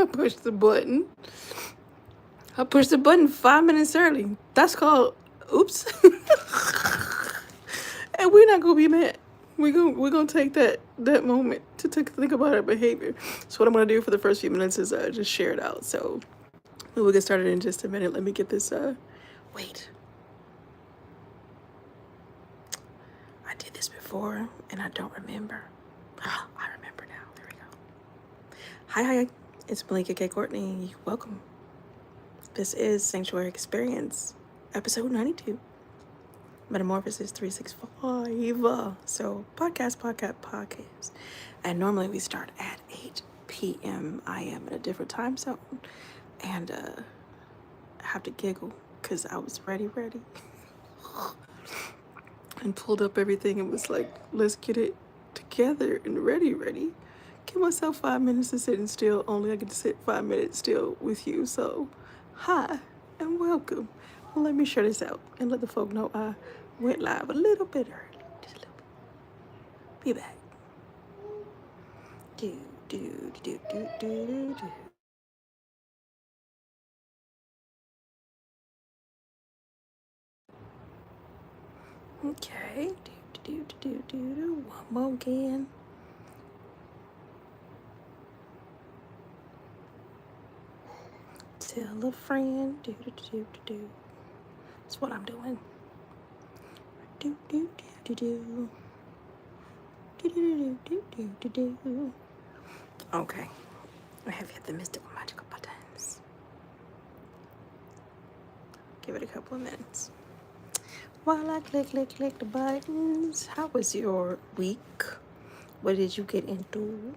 pushed the button. I pushed the button 5 minutes early. That's called oops. And we're not gonna be mad. We're gonna take that moment to think about our behavior. So what I'm gonna do for the first few minutes is just share it out. So we'll get started in just a minute. Let me get this. Wait. I did this before and I don't remember. Oh, I remember now. There we go. Hi. It's Malika K. Courtney. Welcome. This is Sanctuary Experience, episode 92. Metamorphosis 365. So podcast. And normally we start at 8 p.m. I am in a different time zone. And I have to giggle because I was ready. And pulled up everything and was like, let's get it together and ready. Give myself 5 minutes to sit still. Only I get to sit 5 minutes still with you. So, hi and welcome. Well, let me share this out and let the folk know I went live a little bit early. Just a little bit. Be back. Do. Okay. Do. One more again. Tell a friend. Do. That's what I'm doing. Do. Okay. I have hit the mystical magical buttons. Give it a couple of minutes. While I click the buttons. How was your week? What did you get into?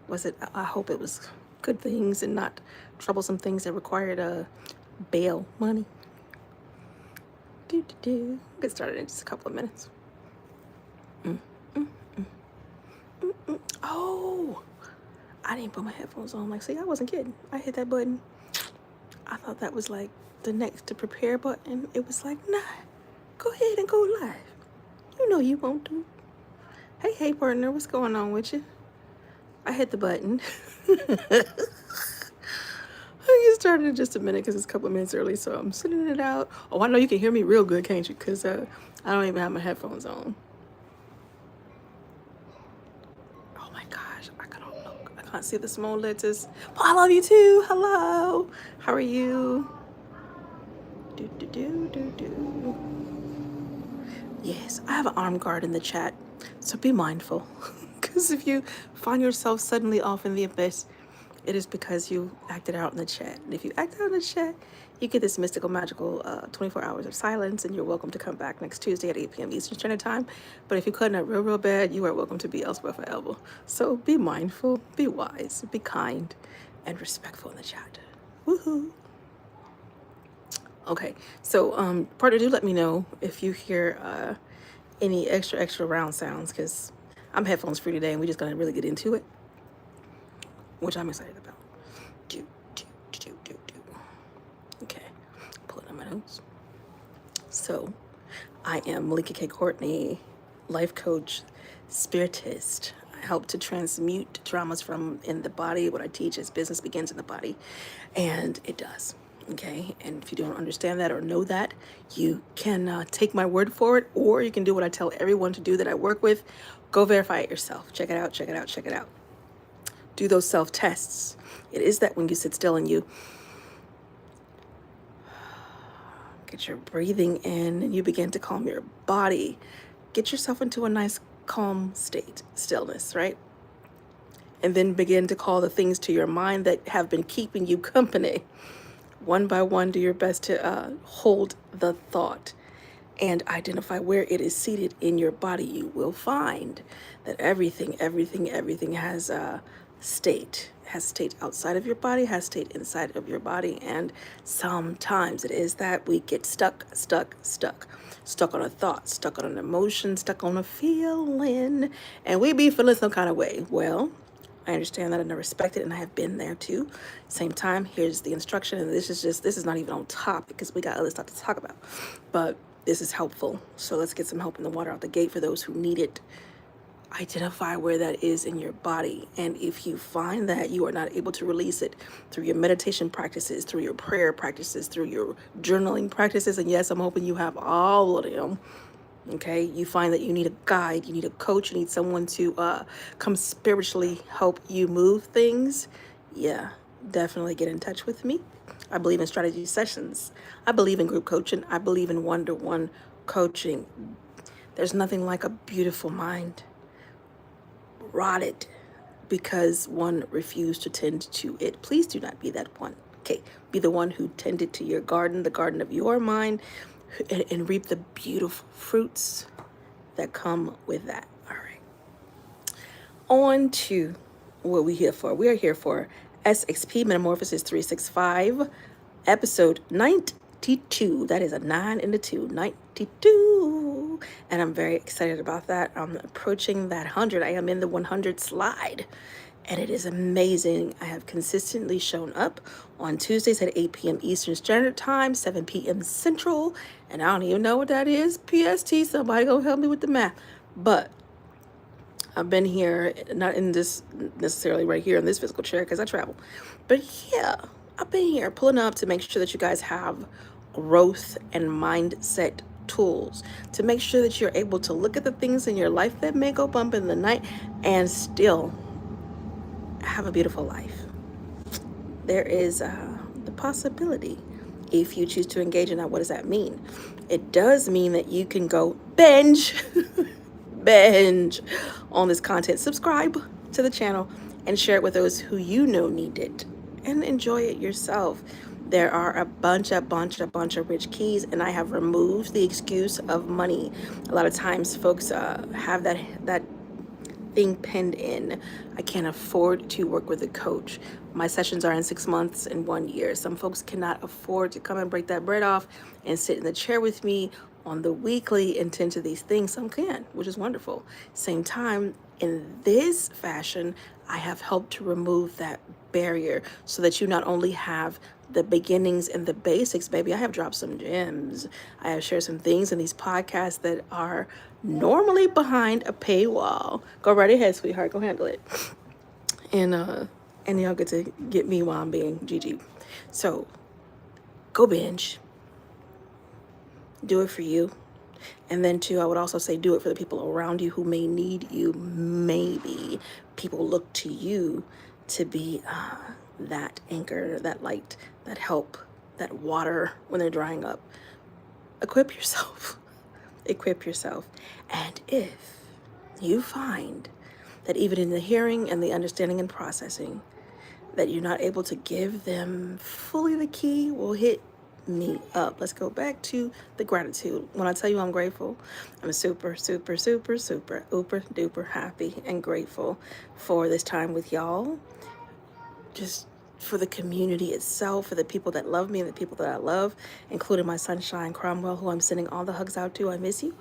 Was it, I hope it was good things and not troublesome things that required bail money. Get started in just a couple of minutes. Oh, I didn't put my headphones on. Like, see, I wasn't kidding. I hit that button. I thought that was like the next to prepare button. It was like, nah, go ahead and go live. You know you won't do. Hey, partner, what's going on with you? I hit the button. I'll get started in just a minute because it's a couple of minutes early, so I'm sending it out. Oh, I know you can hear me real good, can't you? Because I don't even have my headphones on. Oh my gosh, I can't see the small letters. Well, I love you too. Hello. How are you? Do. Yes, I have an armed guard in the chat, so be mindful. Because if you find yourself suddenly off in the abyss, it is because you acted out in the chat. And if you act out in the chat, you get this mystical, magical 24 hours of silence, and you're welcome to come back next Tuesday at 8 p.m. Eastern Standard Time. But if you're cutting up real bad, you are welcome to be elsewhere forever. So be mindful, be wise, be kind, and respectful in the chat. Woohoo! Okay, so partner, do let me know if you hear any extra round sounds, because I'm headphones free today and we're just gonna really get into it, which I'm excited about. Do. Okay, pull it on my notes. So I am Malika K. Courtney, life coach, spiritist. I help to transmute traumas from in the body. What I teach is business begins in the body, and it does. Okay, and if you don't understand that or know that, you can take my word for it, or you can do what I tell everyone to do that I work with. Go verify it yourself. Check it out. Do those self-tests. It is that when you sit still and you get your breathing in and you begin to calm your body, get yourself into a nice calm state, stillness, right? And then begin to call the things to your mind that have been keeping you company. One by one, do your best to hold the thought and identify where it is seated in your body. You will find that everything has a state. It has state outside of your body, has state inside of your body. And sometimes it is that we get stuck on a thought, stuck on an emotion, stuck on a feeling, and we be feeling some kind of way. Well, I understand that and I respect it, and I have been there too. Same time, here's the instruction, and this is not even on topic because we got other stuff to talk about, but this is helpful. So let's get some help in the water out the gate for those who need it identify where that is in your body. And if you find that you are not able to release it through your meditation practices, through your prayer practices, through your journaling practices, and yes, I'm hoping you have all of them. Okay, you find that you need a guide, you need a coach, you need someone to come spiritually help you move things. Yeah, definitely get in touch with me. I believe in strategy sessions. I believe in group coaching. I believe in one-to-one coaching. There's nothing like a beautiful mind rotted because one refused to tend to it. Please do not be that one. Okay, be the one who tended to your garden, the garden of your mind, and reap the beautiful fruits that come with that. All right. On to what we're here for. We are here for SXP Metamorphosis 365, episode 92. That is a 9 and a 2. 92. And I'm very excited about that. I'm approaching that 100. I am in the 100 slide. And it is amazing. I have consistently shown up on Tuesdays at 8 p.m. Eastern Standard Time, 7 p.m. Central. And I don't even know what that is. PST, somebody gonna help me with the math. But I've been here, not in this necessarily right here in this physical chair because I travel. But yeah, I've been here pulling up to make sure that you guys have growth and mindset tools to make sure that you're able to look at the things in your life that may go bump in the night and still have a beautiful life. There is the possibility, if you choose to engage in that. What does that mean? It does mean that you can go binge on this content, subscribe to the channel, and share it with those who you know need it, and enjoy it yourself. There are a bunch of rich keys, and I have removed the excuse of money. A lot of times folks have that thing pinned in. I can't afford to work with a coach. My sessions are in 6 months and 1 year. Some folks cannot afford to come and break that bread off and sit in the chair with me on the weekly and tend to these things. Some can, which is wonderful. Same time, in this fashion, I have helped to remove that barrier so that you not only have the beginnings and the basics, baby. I have dropped some gems. I have shared some things in these podcasts that are normally behind a paywall. Go right ahead, sweetheart. Go handle it. And y'all get to get me while I'm being Gigi. So go binge. Do it for you. And then too, I would also say do it for the people around you who may need you. Maybe people look to you to be that anchor, that light, that help, that water when they're drying up. Equip yourself. Equip yourself. And if you find that even in the hearing and the understanding and processing that you're not able to give them fully the key, will hit me up. Let's go back to the gratitude. When I tell you I'm grateful, I'm super duper happy and grateful for this time with y'all. Just for the community itself, for the people that love me and the people that I love, including my sunshine Cromwell, who I'm sending all the hugs out to. I miss you.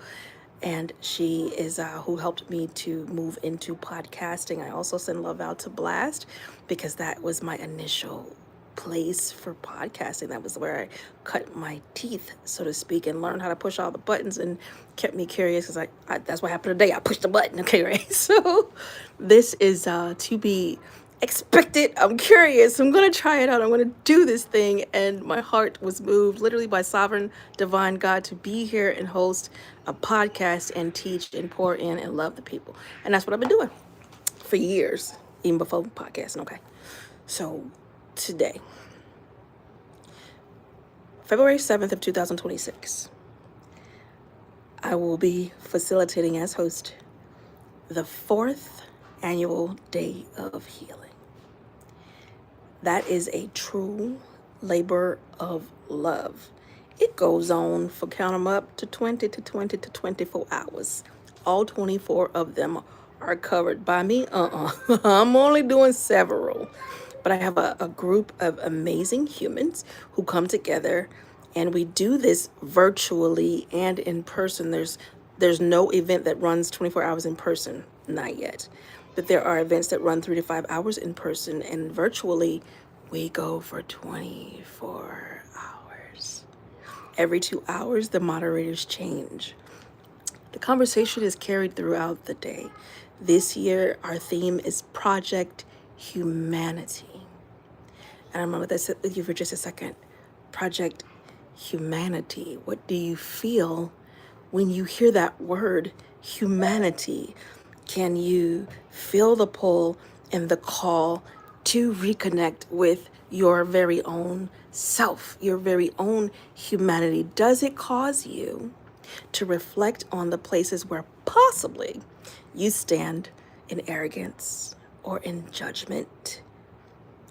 And she is who helped me to move into podcasting. I also send love out to Blast because that was my initial place for podcasting. That was where I cut my teeth, so to speak, and learned how to push all the buttons, and kept me curious because that's what happened today. I pushed the button. Okay, right? So this is to be expected. I'm curious. I'm going to try it out. I'm going to do this thing. And my heart was moved literally by sovereign divine God to be here and host a podcast and teach and pour in and love the people. And that's what I've been doing for years, even before podcasting. Okay. So today, February 7th of 2026, I will be facilitating as host the 4th annual Day of Healing. That is a true labor of love. It goes on for, count them up, to 20 to 24 hours. All 24 of them are covered by me. I'm only doing several. But I have a group of amazing humans who come together, and we do this virtually and in person. There's no event that runs 24 hours in person, not yet. But there are events that run 3 to 5 hours in person, and virtually we go for 24 hours. Every 2 hours, the moderators change. The conversation is carried throughout the day. This year, our theme is Project Humanity. And I'm going to let that sit with you for just a second. Project Humanity. What do you feel when you hear that word, humanity? Can you feel the pull and the call to reconnect with your very own self, your very own humanity? Does it cause you to reflect on the places where possibly you stand in arrogance or in judgment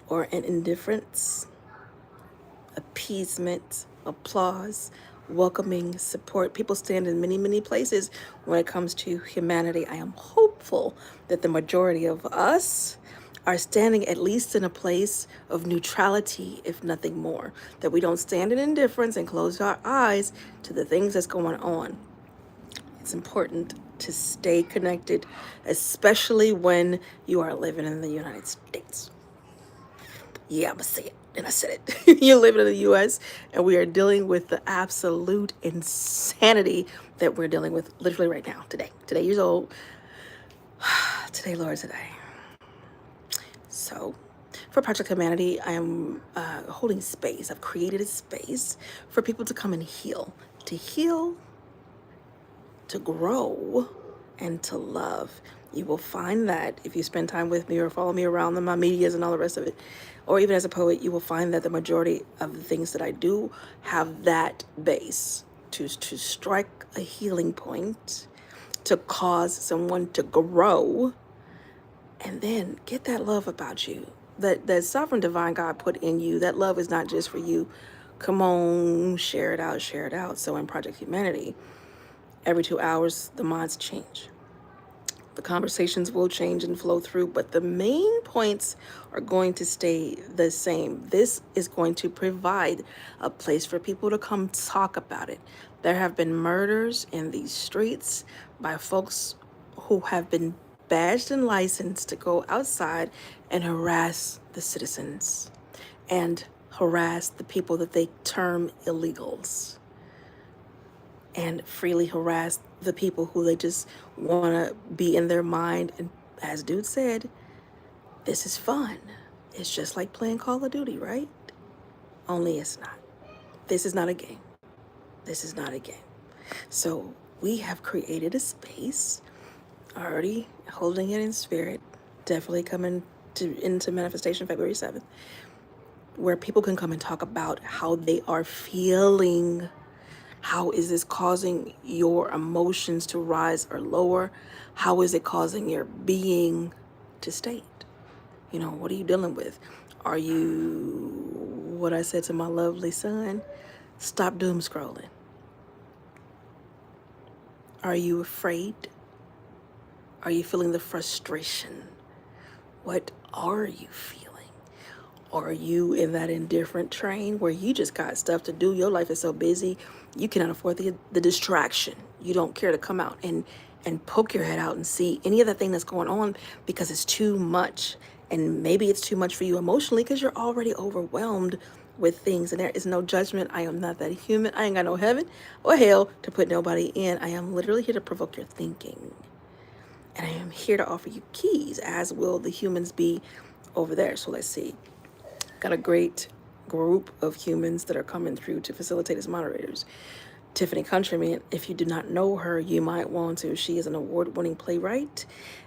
or in indifference, appeasement, applause, welcoming, support? People stand in many, many places when it comes to humanity. I am hopeful that the majority of us are standing at least in a place of neutrality, if nothing more, that we don't stand in indifference and close our eyes to the things that's going on. It's important to stay connected, especially when you are living in the United States. Yeah, I'm gonna say it. And I said it. You're living in the US, and we are dealing with the absolute insanity that we're dealing with literally right now, today. Today, years old. Today, Lord, today. So, for Project Humanity, I am holding space. I've created a space for people to come and heal, to grow, and to love. You will find that if you spend time with me or follow me around my medias and all the rest of it, or even as a poet, you will find that the majority of the things that I do have that base to strike a healing point, to cause someone to grow, and then get that love about you. That sovereign divine God put in you. That love is not just for you. Come on, share it out, share it out. So in Project Humanity, every 2 hours, the mods change. The conversations will change and flow through, but the main points are going to stay the same. This is going to provide a place for people to come talk about it. There have been murders in these streets by folks who have been badged and licensed to go outside and harass the citizens and harass the people that they term illegals, and freely harass the people who they just want to be in their mind. And as dude said, this is fun. It's just like playing Call of Duty, right? Only it's not. This is not a game. This is not a game. So we have created a space, already holding it in spirit, definitely coming into manifestation February 7th, where people can come and talk about how they are feeling. How is this causing your emotions to rise or lower? How is it causing your being to state? You know, what are you dealing with? Are you, what I said to my lovely son, stop doom scrolling. Are you afraid? Are you feeling the frustration? What are you feeling? Are you in that indifferent train where you just got stuff to do? Your life is so busy, you cannot afford the distraction. You don't care to come out and poke your head out and see any of the thing that's going on because it's too much. And maybe it's too much for you emotionally because you're already overwhelmed with things, and there is no judgment. I am not that human. I ain't got no heaven or hell to put nobody in. I am literally here to provoke your thinking. And I am here to offer you keys, as will the humans be over there. So let's see. Got a great group of humans that are coming through to facilitate as moderators. Tiffany Countryman, if you do not know her, you might want to. She is an award-winning playwright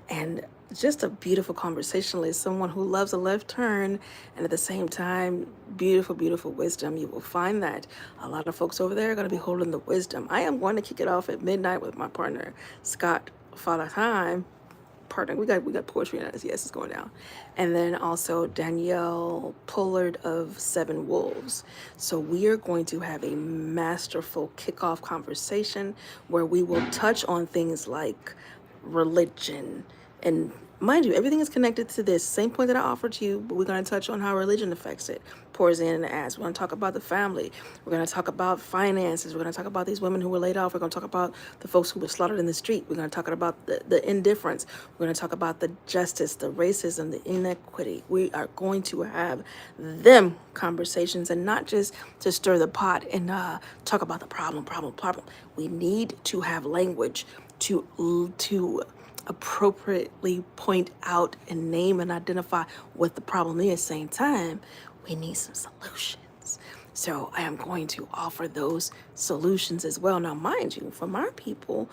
and just a beautiful conversationalist, someone who loves a left turn and at the same time, beautiful, beautiful wisdom. You will find that a lot of folks over there are going to be holding the wisdom. I am going to kick it off at midnight with my partner, Scott Father Time. Partner, we got poetry in us. Yes, it's going down. And then also Danielle Pullard of Seven Wolves. So we are going to have a masterful kickoff conversation where we will touch on things like religion. And mind you, everything is connected to this same point that I offered to you, but we're going to touch on how religion affects it, pours in and adds. We're going to talk about the family. We're going to talk about finances. We're going to talk about these women who were laid off. We're going to talk about the folks who were slaughtered in the street. We're going to talk about the indifference. We're going to talk about the justice, the racism, the inequity. We are going to have them conversations and not just to stir the pot and talk about the problem. We need to have language to appropriately point out and name and identify what the problem is. Same time, we need some solutions. So I am going to offer those solutions as well. Now, mind you, from our people,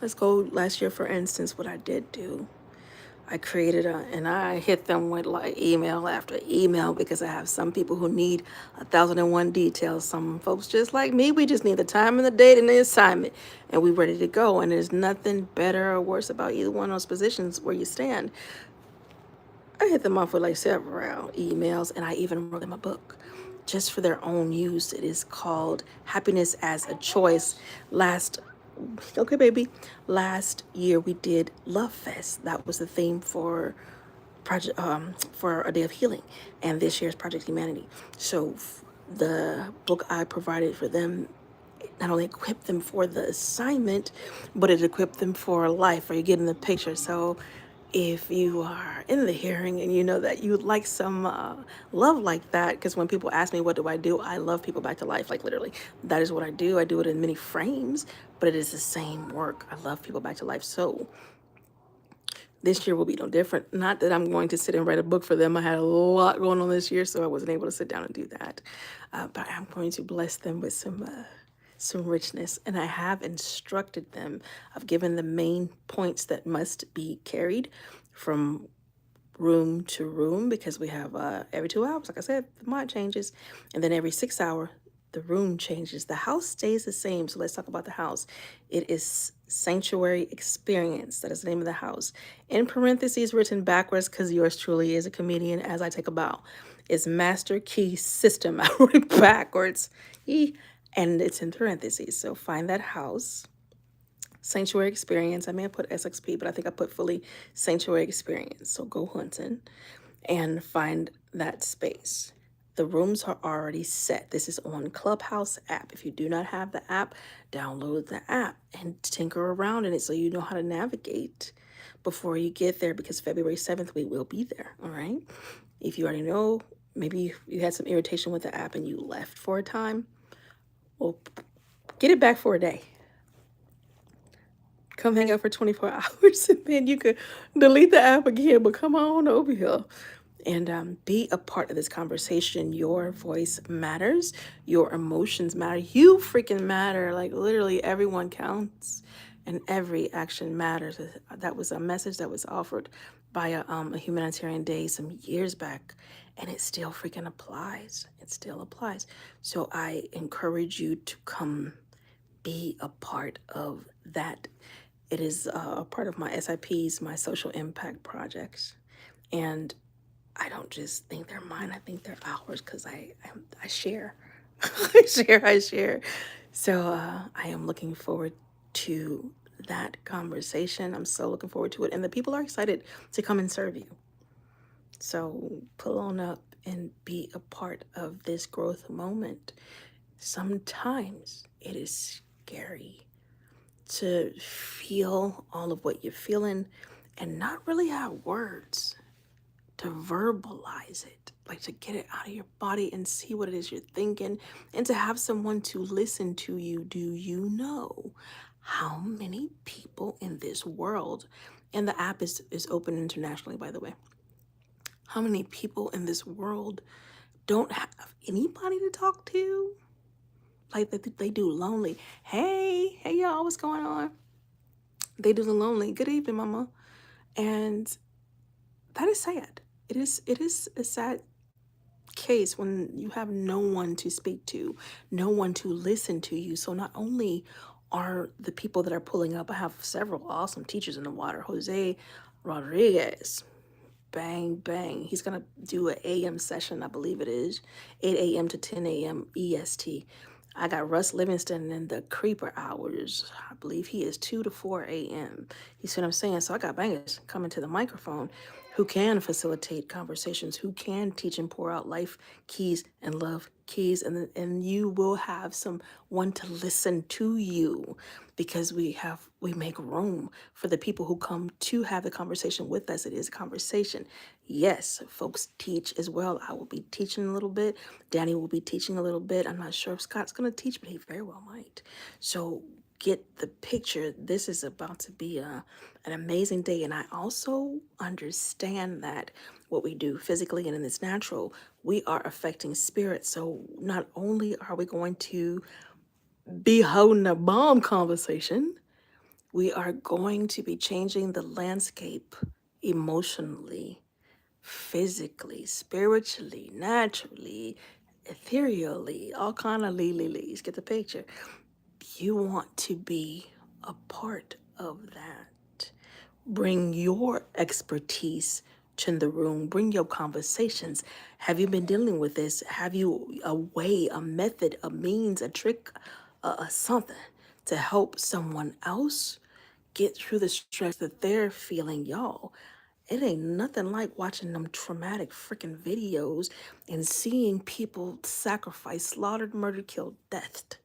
let's go last year, for instance, what I did do. I created and I hit them with like email after email because I have some people who need 1,001 details. Some folks just like me, we just need the time and the date and the assignment, and we ready to go. And there's nothing better or worse about either one of those positions where you stand. I hit them off with like several emails, and I even wrote them a book just for their own use. It is called Happiness as a Choice. Okay, baby. Last year we did Love Fest. That was the theme for a day of healing, and this year's Project Humanity. So the book I provided for them not only equipped them for the assignment, but it equipped them for life. Are you getting the picture? So if you are in the hearing and you know that you would like some love like that, because when people ask me what do I do, I love people back to life. Like literally, that is what I do. I do it in many frames, but it is the same work. I love people back to life. So this year will be no different. Not that I'm going to sit and write a book for them. I had a lot going on this year, so I wasn't able to sit down and do that. But I'm going to bless them with some richness, and I have instructed them. I've given the main points that must be carried from room to room, because we have every 2 hours, like I said, the mind changes, and then every 6 hour the room changes. The house stays the same. So let's talk about the house. It is Sanctuary Experience. That is the name of the house. In parentheses, written backwards, because yours truly is a comedian as I take a bow. It's Master Key System. I wrote it backwards. And it's in parentheses. So find that house. Sanctuary Experience. I may have put SXP, but I think I put fully Sanctuary Experience. So go hunting and find that space. The rooms are already set. This is on Clubhouse app. If you do not have the app, download the app and tinker around in it so you know how to navigate before you get there, because February 7th, we will be there, all right? If you already know, maybe you had some irritation with the app and you left for a time, well, get it back for a day. Come hang out for 24 hours, and then you could delete the app again, but come on over here and be a part of this conversation. Your voice matters. Your emotions matter. You freaking matter. Like literally everyone counts and every action matters. That was a message that was offered by a humanitarian day some years back, and it still freaking applies. It still applies. So I encourage you to come be a part of that. It is a part of my SIPs, my social impact projects. And I don't just think they're mine, I think they're ours, because I share. I share. So I am looking forward to that conversation. I'm so looking forward to it. And the people are excited to come and serve you. So pull on up and be a part of this growth moment. Sometimes it is scary to feel all of what you're feeling and not really have words to verbalize it, like to get it out of your body and see what it is you're thinking, and to have someone to listen to you. Do you know how many people in this world, and the app is open internationally, by the way, how many people in this world don't have anybody to talk to? Like they do lonely. Hey y'all, what's going on? They do the lonely. Good evening, mama. And that is sad. It is a sad case when you have no one to speak to, no one to listen to you. So not only are the people that are pulling up, I have several awesome teachers in the water. Jose Rodriguez, bang, bang. He's going to do an AM session, I believe it is, 8 a.m. to 10 a.m. EST. I got Russ Livingston in the creeper hours. I believe he is 2 to 4 a.m. You see what I'm saying? So I got bangers coming to the microphone who can facilitate conversations, who can teach and pour out life keys and love keys, and you will have someone to listen to you, because we make room for the people who come to have the conversation with us. It is a conversation. Yes, folks teach as well. I will be teaching a little bit. Danny will be teaching a little bit. I'm not sure if Scott's going to teach, but he very well might. So get the picture. This is about to be an amazing day. And I also understand that what we do physically and in this natural, we are affecting spirit. So not only are we going to be holding a bomb conversation, we are going to be changing the landscape emotionally, physically, spiritually, naturally, ethereally, all kind of lees. Get the picture. You want to be a part of that. Bring your expertise to the room. Bring your conversations. Have you been dealing with this? Have you a way, a method, a means, a trick, something to help someone else get through the stress that they're feeling, y'all? It ain't nothing like watching them traumatic freaking videos and seeing people sacrifice, slaughtered, murdered, killed, deathed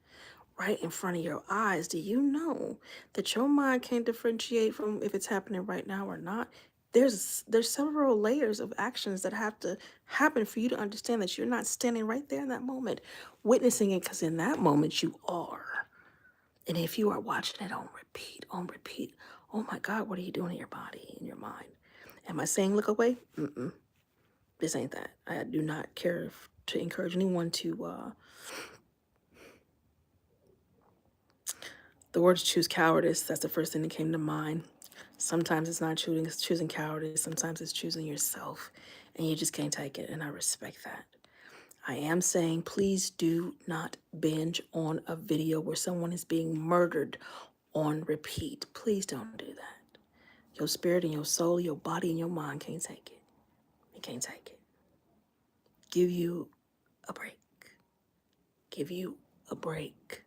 right in front of your eyes. Do you know that your mind can't differentiate from if it's happening right now or not? There's several layers of actions that have to happen for you to understand that you're not standing right there in that moment, witnessing it, because in that moment you are. And if you are watching it on repeat, oh my God, what are you doing in your body, in your mind? Am I saying look away? This ain't that. I do not care to encourage anyone to the words choose cowardice. That's the first thing that came to mind. Sometimes it's not choosing cowardice. Sometimes it's choosing yourself, and you just can't take it. And I respect that. I am saying please do not binge on a video where someone is being murdered on repeat. Please don't do that. Your spirit and your soul, your body and your mind can't take it. It can't take it. Give you a break. Give you a break.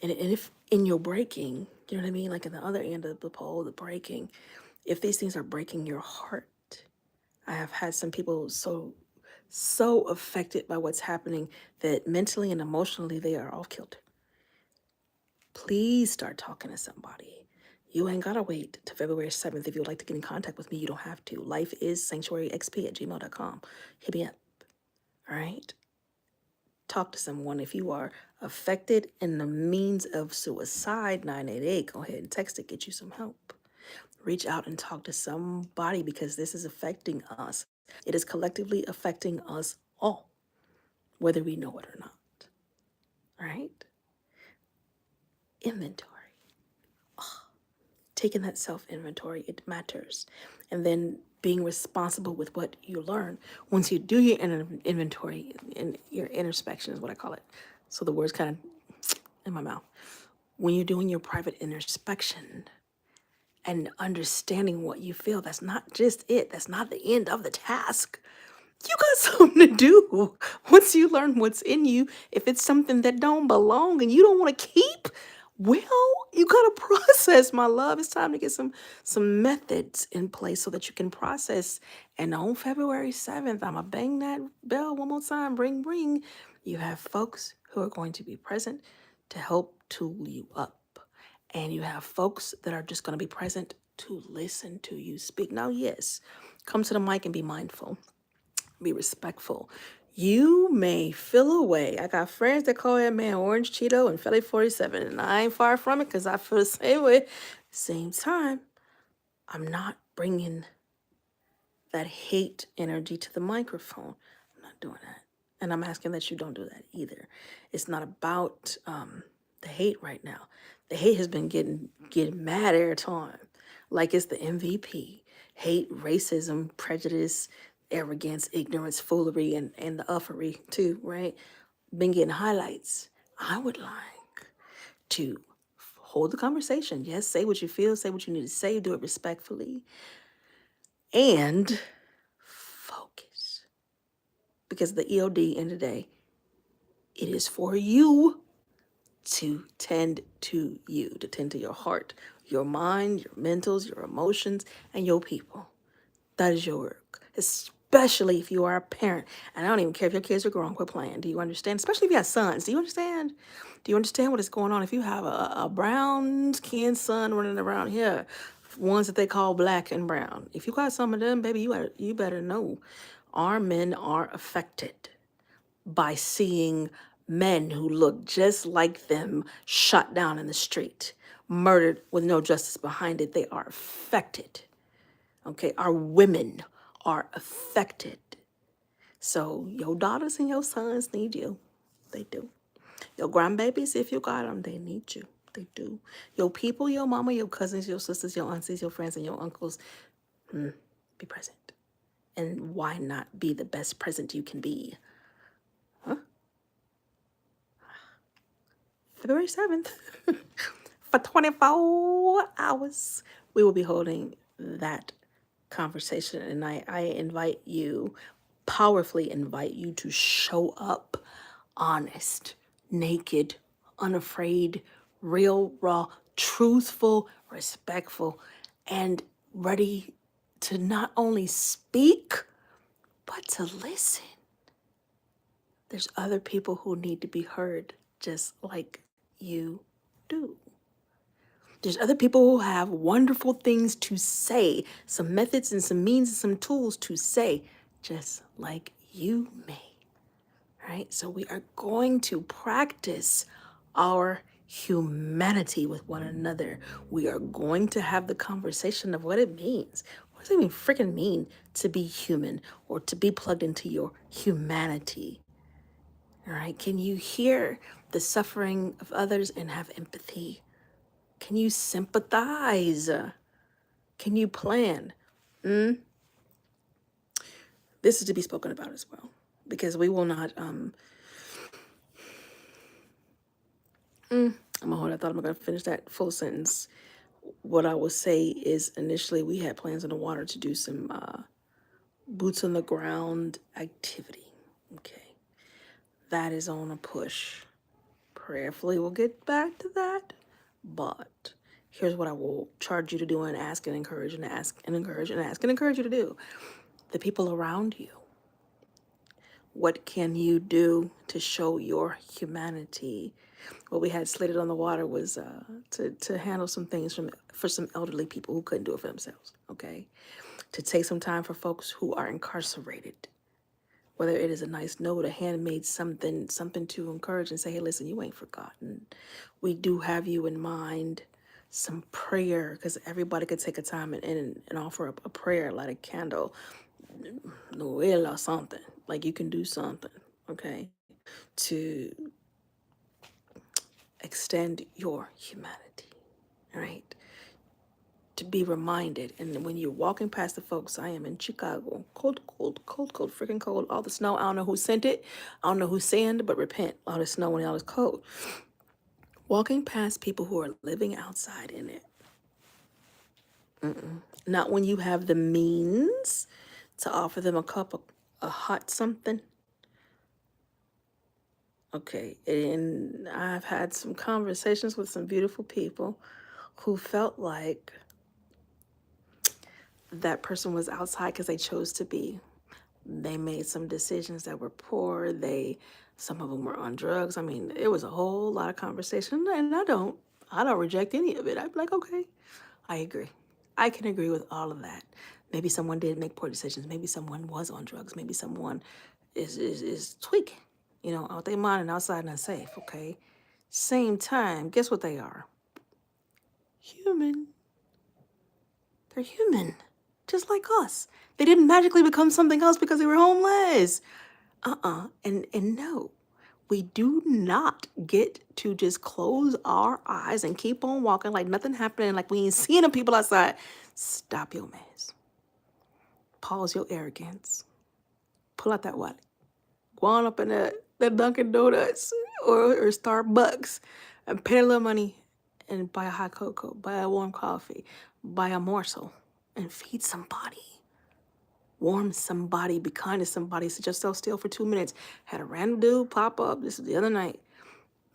And if in your breaking, you know what I mean? Like in the other end of the pole, the breaking, if these things are breaking your heart, I have had some people so affected by what's happening that mentally and emotionally they are off kilter. Please start talking to somebody. You ain't gotta wait till February 7th. If you'd like to get in contact with me, you don't have to. Life is sanctuaryxp@gmail.com. Hit me up. All right? Talk to someone. If you are affected in the means of suicide, 988, go ahead and text it, get you some help. Reach out and talk to somebody because this is affecting us. It is collectively affecting us all, whether we know it or not. All right? Inventory. Taking that self-inventory, it matters. And then being responsible with what you learn. Once you do your inventory, and your introspection is what I call it. So the words kind of in my mouth. When you're doing your private introspection and understanding what you feel, that's not just it. That's not the end of the task. You got something to do. Once you learn what's in you, if it's something that don't belong and you don't want to keep, well, you gotta process, my love. It's time to get some methods in place so that you can process. And on February 7th, I'ma bang that bell one more time. Ring, ring. You have folks who are going to be present to help tool you up. And you have folks that are just gonna be present to listen to you speak. Now, yes, come to the mic and be mindful. Be respectful. You may feel away. I got friends that call that man Orange Cheeto and Philly 47, and I ain't far from it because I feel the same way. Same time, I'm not bringing that hate energy to the microphone. I'm not doing that. And I'm asking that you don't do that either. It's not about the hate right now. The hate has been getting mad every time. Like it's the MVP. Hate, racism, prejudice, arrogance, ignorance, foolery, and the uffery too, right? Been getting highlights. I would like to hold the conversation. Yes, say what you feel, say what you need to say, do it respectfully, and focus. Because the EOD, end of the day, it is for you to tend to you, to tend to your heart, your mind, your mentals, your emotions, and your people. That is your work, especially if you are a parent. And I don't even care if your kids are grown, quit playing. Do you understand? Especially if you have sons. Do you understand? Do you understand what is going on? If you have a brown-skinned son running around here, ones that they call black and brown, if you got some of them, baby, you better know our men are affected by seeing Men who look just like them shot down in the street, murdered with no justice behind it. They are affected. Okay, our women are affected. So your daughters and your sons need you. They do. Your grandbabies, if you got them, they need you. They do. Your people, your mama, your cousins, your sisters, your aunties, your friends, and your uncles, be present. And why not be the best present you can be? Huh? February 7th, for 24 hours, we will be holding that conversation. And I invite you, powerfully invite you to show up honest, naked, unafraid, real, raw, truthful, respectful, and ready to not only speak, but to listen. There's other people who need to be heard just like you do. There's other people who have wonderful things to say, some methods and some means and some tools to say, just like you may. Right? So we are going to practice our humanity with one another. We are going to have the conversation of what it means. What does it even freaking mean to be human or to be plugged into your humanity? All right? Can you hear the suffering of others and have empathy? Can you sympathize? Can you plan? This is to be spoken about as well, because we will not. I'm gonna hold. I thought I'm gonna finish that full sentence. What I will say is, initially we had plans in the water to do some boots on the ground activity. Okay, that is on a push. Prayerfully, we'll get back to that. But here's what I will charge you to do and ask and encourage and ask and encourage and ask and encourage you to do. The people around you. What can you do to show your humanity? What we had slated on the water was to handle some things for some elderly people who couldn't do it for themselves, okay? To take some time for folks who are incarcerated. Whether it is a nice note, a handmade something to encourage and say, hey, listen, you ain't forgotten. We do have you in mind. Some prayer, because everybody could take a time and offer up a prayer, light a candle, Noel or something. Like you can do something, okay, to extend your humanity, right? To be reminded. And when you're walking past the folks, I am in Chicago, cold, freaking cold. All the snow, I don't know who sent it. I don't know who sent, but repent. All the snow and all this cold. Walking past people who are living outside in it. Not when you have the means to offer them a cup of a hot something. Okay, and I've had some conversations with some beautiful people who felt like that person was outside because they chose to be. They made some decisions that were poor. Some of them were on drugs. I mean, it was a whole lot of conversation, and I don't reject any of it. I'd be like, okay, I agree. I can agree with all of that. Maybe someone did make poor decisions. Maybe someone was on drugs. Maybe someone is tweaking, out their mind and outside and unsafe, okay? Same time, guess what they are? Human. They're human, just like us. They didn't magically become something else because they were homeless. And no, we do not get to just close our eyes and keep on walking like nothing happening, like we ain't seeing the people outside. Stop your mess. Pause your arrogance. Pull out that wallet. Go on up in the Dunkin' Donuts or Starbucks and pay a little money and buy a hot cocoa, buy a warm coffee, buy a morsel, and feed somebody. Warm somebody, be kind to somebody, sit yourself still for 2 minutes. Had a random dude pop up, this was the other night.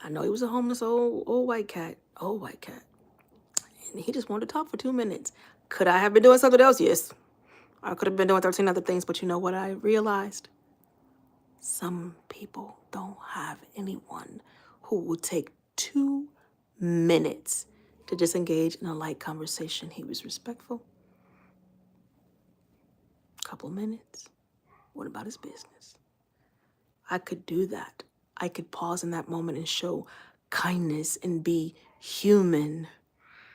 I know he was a homeless old white cat. And he just wanted to talk for 2 minutes. Could I have been doing something else? Yes. I could have been doing 13 other things, but you know what I realized? Some people don't have anyone who will take 2 minutes to just engage in a light conversation. He was respectful. Couple minutes. What about his business? I could do that. I could pause in that moment and show kindness and be human.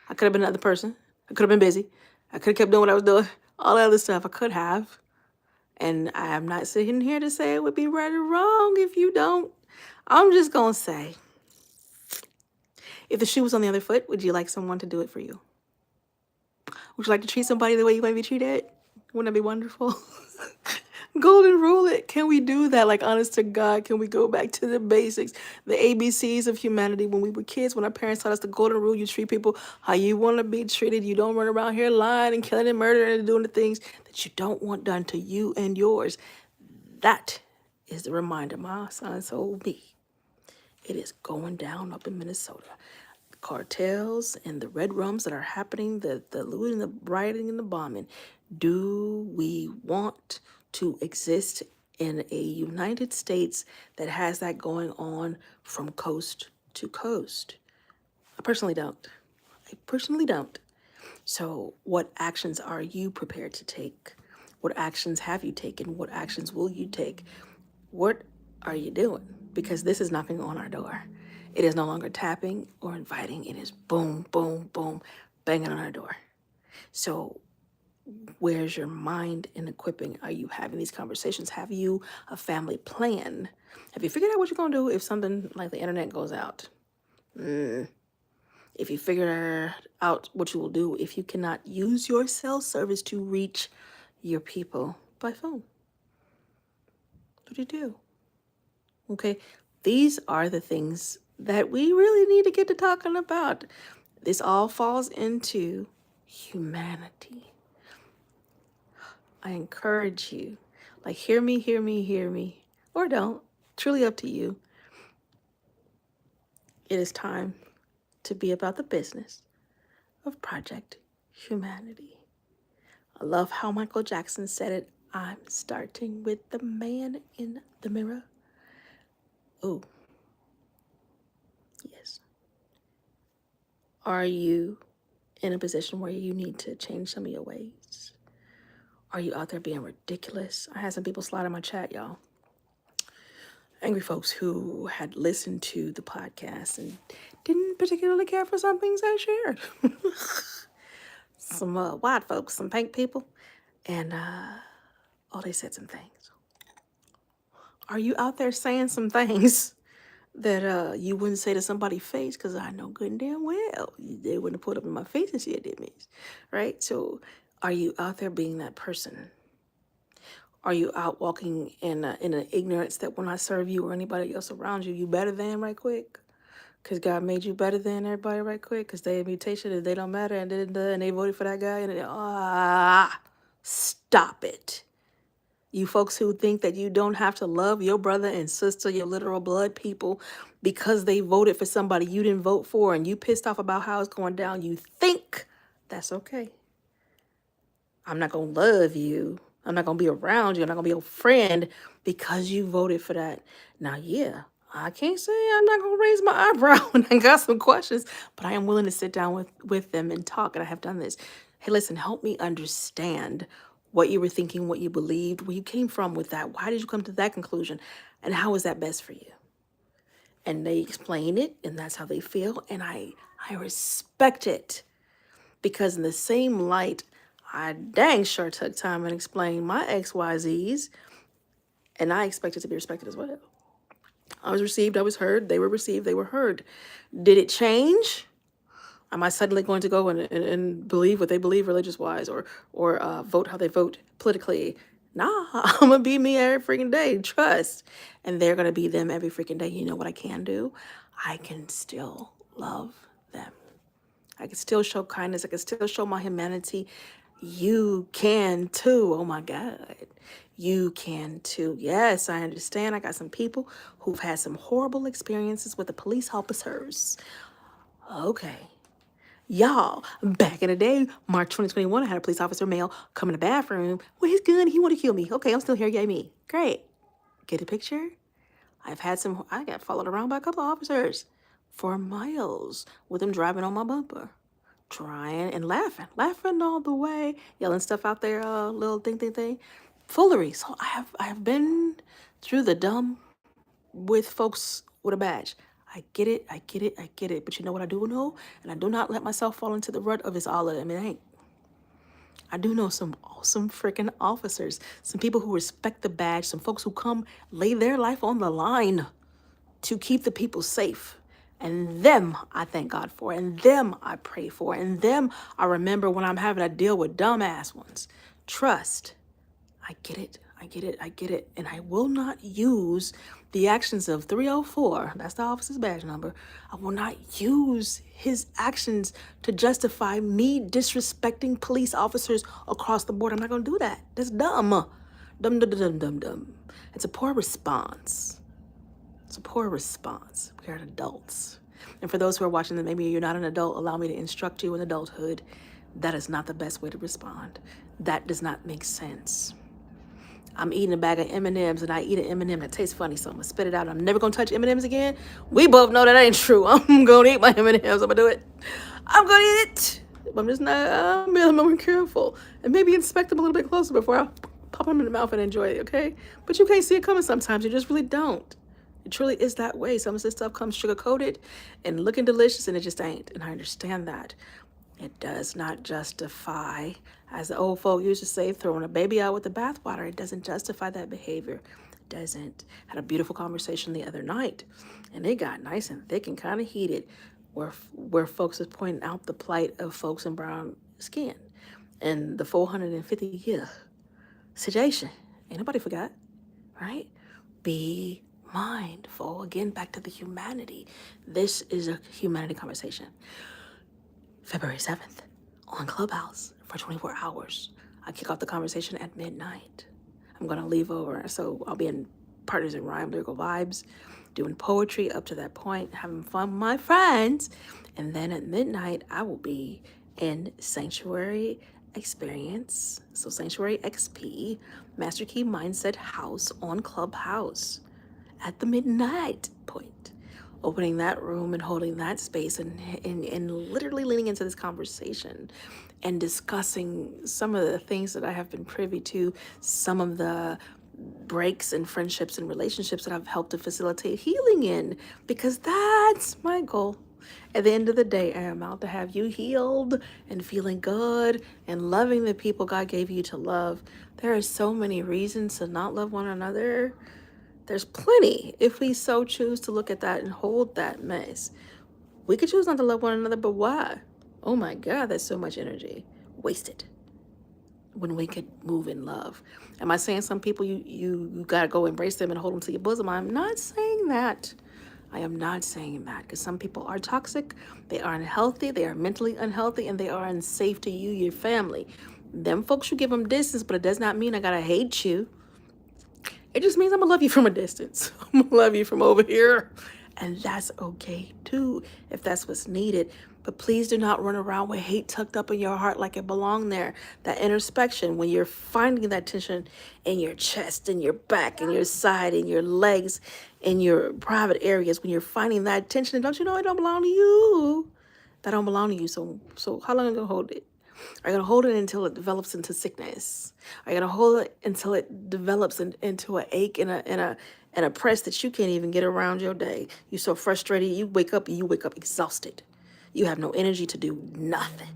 I could have been another person. I could have been busy. I could have kept doing what I was doing. All that other stuff I could have. And I am not sitting here to say it would be right or wrong if you don't. I'm just going to say, if the shoe was on the other foot, would you like someone to do it for you? Would you like to treat somebody the way you want to be treated? Wouldn't that be wonderful? Golden rule it. Can we do that? Like, honest to God, can we go back to the basics, the ABCs of humanity when we were kids, when our parents taught us the golden rule? You treat people how you want to be treated. You don't run around here lying and killing and murdering and doing the things that you don't want done to you and yours. That is the reminder my son told me. It is going down up in Minnesota. The cartels and the red rums that are happening, the looting, the rioting, and the bombing. Do we want to exist in a United States that has that going on from coast to coast? I personally don't. So what actions are you prepared to take? What actions have you taken? What actions will you take? What are you doing? Because this is knocking on our door. It is no longer tapping or inviting. It is boom, boom, boom, banging on our door. So where's your mind in equipping? Are you having these conversations? Have you a family plan? Have you figured out what you're going to do if something like the internet goes out? If you figure out what you will do if you cannot use your cell service to reach your people by phone? What do you do? Okay, these are the things that we really need to get to talking about. This all falls into humanity. I encourage you, like, hear me, or don't. Truly up to you. It is time to be about the business of Project Humanity. I love how Michael Jackson said it. I'm starting with the man in the mirror. Oh, yes. Are you in a position where you need to change some of your ways? Are you out there being ridiculous? I had some people slide in my chat, y'all. Angry folks who had listened to the podcast and didn't particularly care for some things I shared. Some white folks, some pink people, and they said some things. Are you out there saying some things that you wouldn't say to somebody's face? Because I know good and damn well they wouldn't have put up in my face and said that, miss. Right? So are you out there being that person? Are you out walking in an ignorance that when I serve you or anybody else around you, you better than right quick? Because God made you better than everybody right quick? Because they have mutation and they don't matter and they voted for that guy and stop it. You folks who think that you don't have to love your brother and sister, your literal blood people, because they voted for somebody you didn't vote for and you pissed off about how it's going down, you think that's okay. I'm not going to love you. I'm not going to be around you. I'm not going to be your friend because you voted for that. Now, yeah, I can't say I'm not going to raise my eyebrow when I got some questions, but I am willing to sit down with them and talk, and I have done this. Hey, listen, help me understand what you were thinking, what you believed, where you came from with that. Why did you come to that conclusion? And how is that best for you? And they explain it, and that's how they feel, and I respect it. Because in the same light, I dang sure took time and explained my XYZs, and I expected to be respected as well. I was received, I was heard, they were received, they were heard. Did it change? Am I suddenly going to go and believe what they believe religious-wise or vote how they vote politically? Nah, I'm going to be me every freaking day, trust. And they're going to be them every freaking day. You know what I can do? I can still love them. I can still show kindness. I can still show my humanity. You can too. Oh my God. You can too. Yes, I understand. I got some people who've had some horrible experiences with the police officers. Okay. Y'all, back in the day, March 2021, I had a police officer male come in the bathroom with his gun. He wanted to kill me. Okay, I'm still here. Yay me. Great. Get a picture? I got followed around by a couple of officers for miles with them driving on my bumper, trying and laughing all the way, yelling stuff out there, little thing, foolery. So I have been through the dumb, with folks with a badge. I get it, I get it, I get it. But you know what I do know? And I do not let myself fall into the rut of it's all of them. It ain't. I do know some awesome freaking officers, some people who respect the badge, some folks who come lay their life on the line to keep the people safe. And them I thank God for, and them I pray for, and them I remember when I'm having to deal with dumbass ones. Trust. I get it. I get it. I get it. And I will not use the actions of 304. That's the officer's badge number. I will not use his actions to justify me disrespecting police officers across the board. I'm not going to do that. That's dumb. Dumb, dumb, dumb, dumb, dumb. It's a poor response. It's a poor response. We are adults. And for those who are watching that maybe you're not an adult, allow me to instruct you in adulthood. That is not the best way to respond. That does not make sense. I'm eating a bag of M&Ms and I eat an M&M that tastes funny, so I'm gonna spit it out. I'm never gonna touch M&Ms again. We both know that ain't true. I'm gonna eat my M&Ms. I'm gonna do it. I'm gonna eat it. I'm just not. I'm being more careful and maybe inspect them a little bit closer before I pop them in the mouth and enjoy it. Okay, but you can't see it coming sometimes. You just really don't. It truly is that way. Some of this stuff comes sugar coated and looking delicious, and it just ain't. And I understand that. It does not justify, as the old folk used to say, throwing a baby out with the bathwater. It doesn't justify that behavior. It doesn't. Had a beautiful conversation the other night, and it got nice and thick and kind of heated, where folks was pointing out the plight of folks in brown skin and the 450-year situation. Ain't nobody forgot, right? Be mindful. Again, back to the humanity. This is a humanity conversation. February 7th on Clubhouse for 24 hours. I kick off the conversation at midnight. I'm going to leave over. So I'll be in Partners in Rhyme, Lyrical Vibes, doing poetry up to that point, having fun with my friends. And then at midnight, I will be in Sanctuary Experience. So Sanctuary XP, Master Key Mindset House on Clubhouse at the midnight point. Opening that room and holding that space and literally leaning into this conversation and discussing some of the things that I have been privy to, some of the breaks and friendships and relationships that I've helped to facilitate healing in, because that's my goal. At the end of the day, I am out to have you healed and feeling good and loving the people God gave you to love. There are so many reasons to not love one another. There's plenty if we so choose to look at that and hold that mess. We could choose not to love one another, but why? Oh my God, that's so much energy wasted when we could move in love. Am I saying some people you gotta go embrace them and hold them to your bosom? I'm not saying that. I am not saying that, because some people are toxic, they are unhealthy, they are mentally unhealthy, and they are unsafe to you, your family. Them folks, you give them distance, but it does not mean I gotta hate you. It just means I'm gonna love you from a distance. I'm gonna love you from over here. And that's okay too, if that's what's needed. But please do not run around with hate tucked up in your heart like it belonged there. That introspection, when you're finding that tension in your chest, in your back, in your side, in your legs, in your private areas, when you're finding that tension, don't you know it don't belong to you? That don't belong to you. So how long are you gonna hold it? Are you going to hold it until it develops into sickness? Are you going to hold it until it develops into an ache and a press that you can't even get around your day? You're so frustrated, you wake up exhausted. You have no energy to do nothing.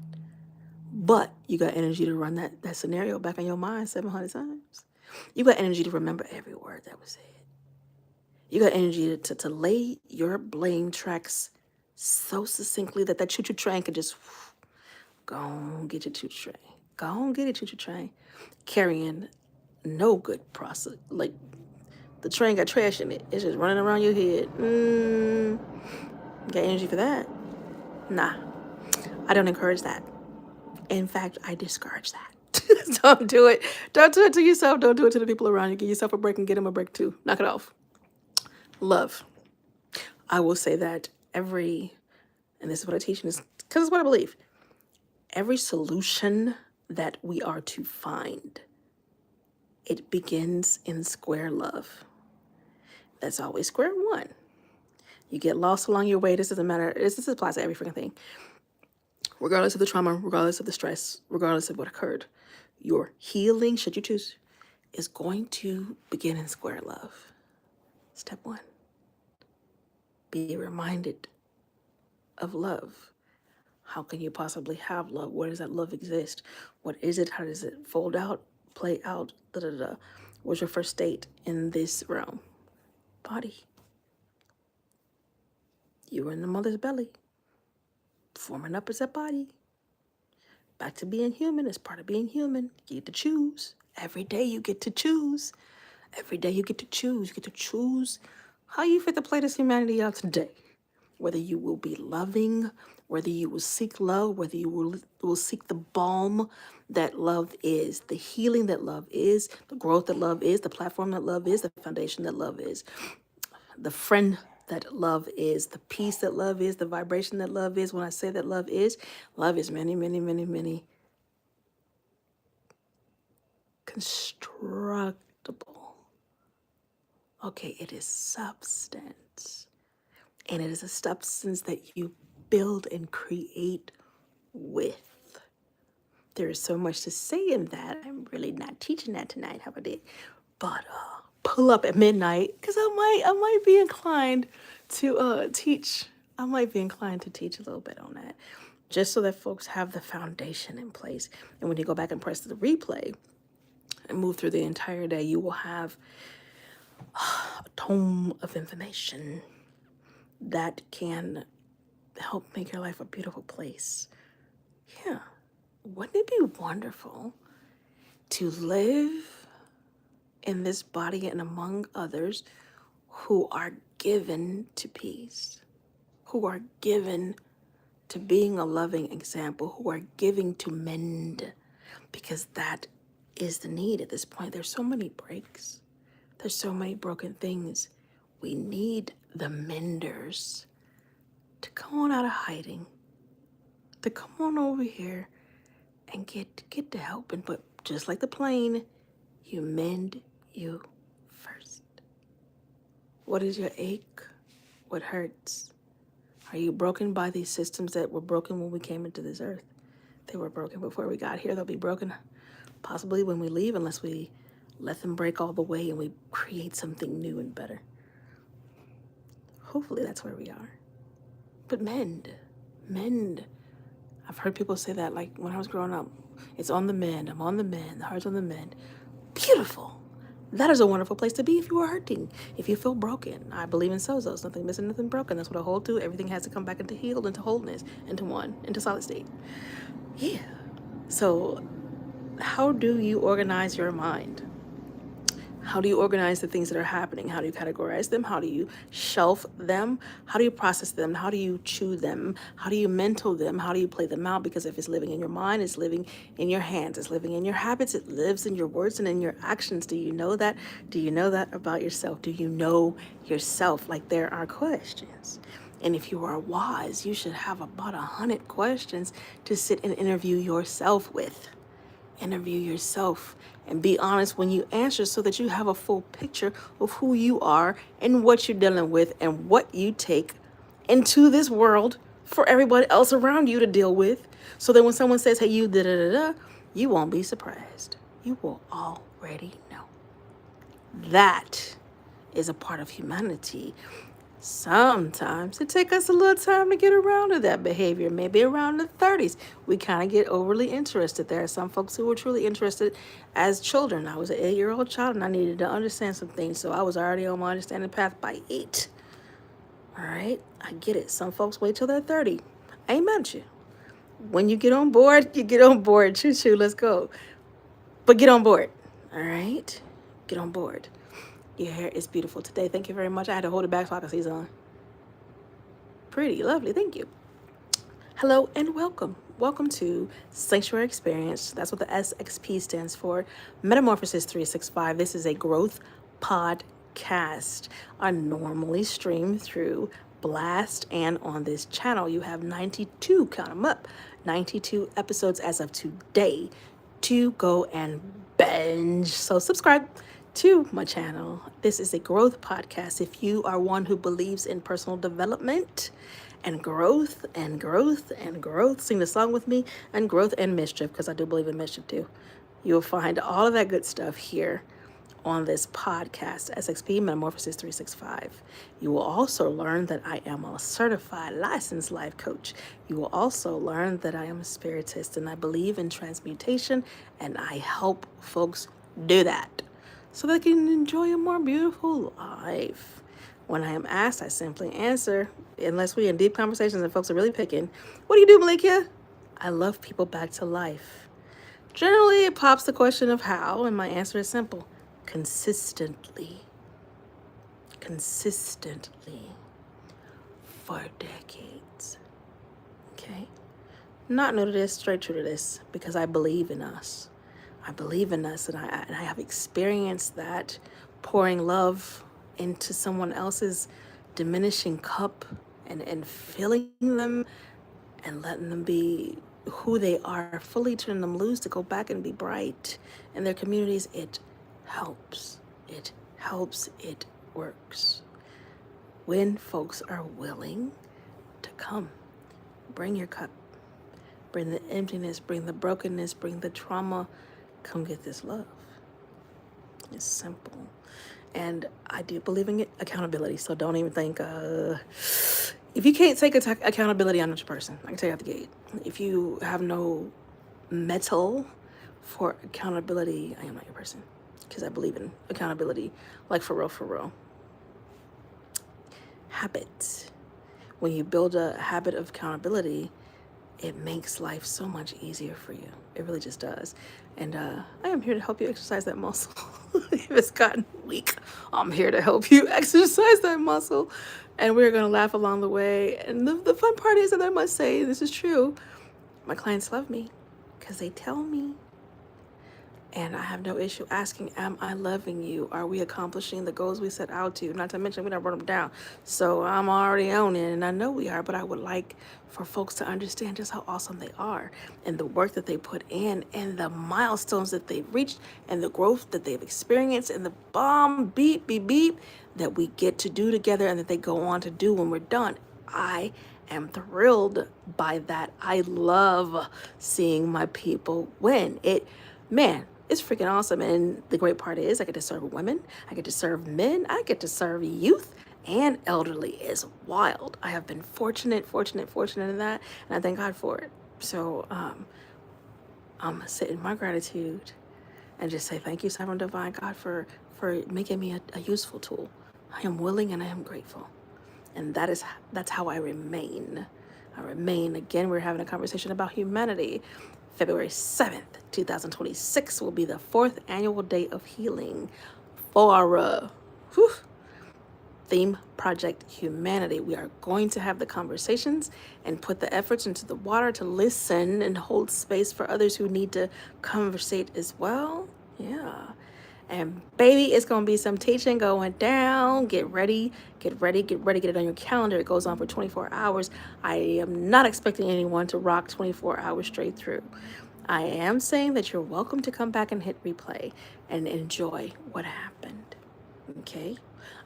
But you got energy to run that scenario back in your mind 700 times. You got energy to remember every word that was said. You got energy to lay your blame tracks so succinctly that choo-choo train could just... Go on, get your choo-choo train. Go on, get a choo-choo train. Carrying no good process. Like, the train got trash in it. It's just running around your head. Got energy for that? Nah. I don't encourage that. In fact, I discourage that. Don't do it. Don't do it to yourself. Don't do it to the people around you. Give yourself a break and get them a break too. Knock it off. Love. I will say that and this is what I teach, because it's what I believe. Every solution that we are to find, it begins in square love. That's always square one. You get lost along your way. This doesn't matter. This applies to every freaking thing. Regardless of the trauma, regardless of the stress, regardless of what occurred, your healing, should you choose, is going to begin in square love. Step one. be reminded of love. How can you possibly have love? Where does that love exist? What is it? How does it fold out, play out? Da, da, da. What's your first state in this realm? Body. You were in the mother's belly, forming up as a body. Back to being human is part of being human. You get to choose. Every day you get to choose. Every day you get to choose. You get to choose how you fit to play this humanity out today. Whether you will be loving, whether you will seek love, whether you will seek the balm that love is, the healing that love is, the growth that love is, the platform that love is, the foundation that love is, the friend that love is, the peace that love is, the vibration that love is. When I say that love is many, many, many, many constructible. Okay, it is substance. And it is a substance that you build and create with. There is so much to say in that. I'm really not teaching that tonight, how about it? But pull up at midnight, because I might be inclined to teach. I might be inclined to teach a little bit on that, just so that folks have the foundation in place. And when you go back and press the replay and move through the entire day, you will have a tome of information that can help make your life a beautiful place. Yeah. Wouldn't it be wonderful to live in this body and among others who are given to peace, who are given to being a loving example, who are giving to mend, because that is the need at this point. There's so many breaks. There's so many broken things. We need the menders to come on out of hiding, to come on over here and get to helping. But just like the plane, you mend you first. What is your ache? What hurts? Are you broken by these systems that were broken when we came into this earth? They were broken before we got here. They'll be broken possibly when we leave, unless we let them break all the way and we create something new and better. Hopefully that's where we are. But mend. I've heard people say that, like when I was growing up, it's on the mend, I'm on the mend, the heart's on the mend. Beautiful. That is a wonderful place to be if you are hurting, if you feel broken. I believe in sozos, nothing missing, nothing broken. That's what I hold to. Everything has to come back into healed, into wholeness, into one, into solid state. Yeah. So how do you organize your mind? How do you organize the things that are happening? How do you categorize them? How do you shelf them? How do you process them? How do you chew them? How do you mental them? How do you play them out? Because if it's living in your mind, it's living in your hands, it's living in your habits, it lives in your words and in your actions. Do you know that? Do you know that about yourself? Do you know yourself? Like, there are questions. And if you are wise, you should have about 100 questions to sit and interview yourself with. Interview yourself and be honest when you answer, so that you have a full picture of who you are and what you're dealing with and what you take into this world for everybody else around you to deal with. So that when someone says, hey, you da-da-da-da, you won't be surprised. You will already know. That is a part of humanity. Sometimes it takes us a little time to get around to that behavior. Maybe around the 30s, we kind of get overly interested. There are some folks who were truly interested as children. I was an 8-year-old child and I needed to understand some things, so I was already on my understanding path by 8. All right, I get it. Some folks wait till they're 30. I ain't mad at you. When you get on board, you get on board. Choo-choo, let's go. But get on board, all right? Get on board. Your hair is beautiful today. Thank you very much. I had to hold it back so I could see some. Pretty, lovely. Thank you. Hello and welcome. Welcome to Sanctuary Experience. That's what the SXP stands for. Metamorphosis 365. This is a growth podcast. I normally stream through Blast, and on this channel you have 92, count them up, 92 episodes as of today to go and binge. So subscribe to my channel. This is a growth podcast. If you are one who believes in personal development and growth and growth and growth, sing the song with me, and growth and mischief, because I do believe in mischief too. You'll find all of that good stuff here on this podcast, SXP Metamorphosis 365. You will also learn that I am a certified licensed life coach. You will also learn that I am a spiritist and I believe in transmutation, and I help folks do that so they can enjoy a more beautiful life. When I am asked, I simply answer, unless we're in deep conversations and folks are really picking, what do you do, Malikia? I love people back to life. Generally, it pops the question of how, and my answer is simple. Consistently. Consistently. For decades. Okay? Not new to this, straight true to this, because I believe in us. I believe in us, and I have experienced that pouring love into someone else's diminishing cup and filling them and letting them be who they are, fully turning them loose to go back and be bright in their communities. It helps. It helps. It works. When folks are willing to come, bring your cup, bring the emptiness, bring the brokenness, bring the trauma, come get this love. It's simple. And I do believe in accountability, so don't even think, if you can't take accountability, I'm not your person. I can tell you out the gate. If you have no metal for accountability, I am not your person. Because I believe in accountability, like for real, for real. Habits. When you build a habit of accountability, it makes life so much easier for you. It really just does. And I am here to help you exercise that muscle. If it's gotten weak, I'm here to help you exercise that muscle. And we're going to laugh along the way. And the fun part is that I must say, this is true, my clients love me because they tell me. And I have no issue asking, am I loving you? Are we accomplishing the goals we set out to? Not to mention, we don't run them down. So I'm already on it, and I know we are, but I would like for folks to understand just how awesome they are and the work that they put in and the milestones that they've reached and the growth that they've experienced and the bomb beep, beep, beep that we get to do together and that they go on to do when we're done. I am thrilled by that. I love seeing my people win. It's freaking awesome. And the great part is I get to serve women, I get to serve men, I get to serve youth and elderly. Is wild. I have been fortunate in that, and I thank God for it. So I'm gonna sit in my gratitude and just say thank you, Sovereign Divine God, for making me a useful tool. I am willing and I am grateful. And that's how I remain. Again, we're having a conversation about humanity. February 7th, 2026 will be the 4th annual Day of Healing for theme Project Humanity. We are going to have the conversations and put the efforts into the water to listen and hold space for others who need to conversate as well. Yeah. And baby, it's going to be some teaching going down. Get ready, get it on your calendar. It goes on for 24 hours. I am not expecting anyone to rock 24 hours straight through. I am saying that you're welcome to come back and hit replay and enjoy what happened. Okay?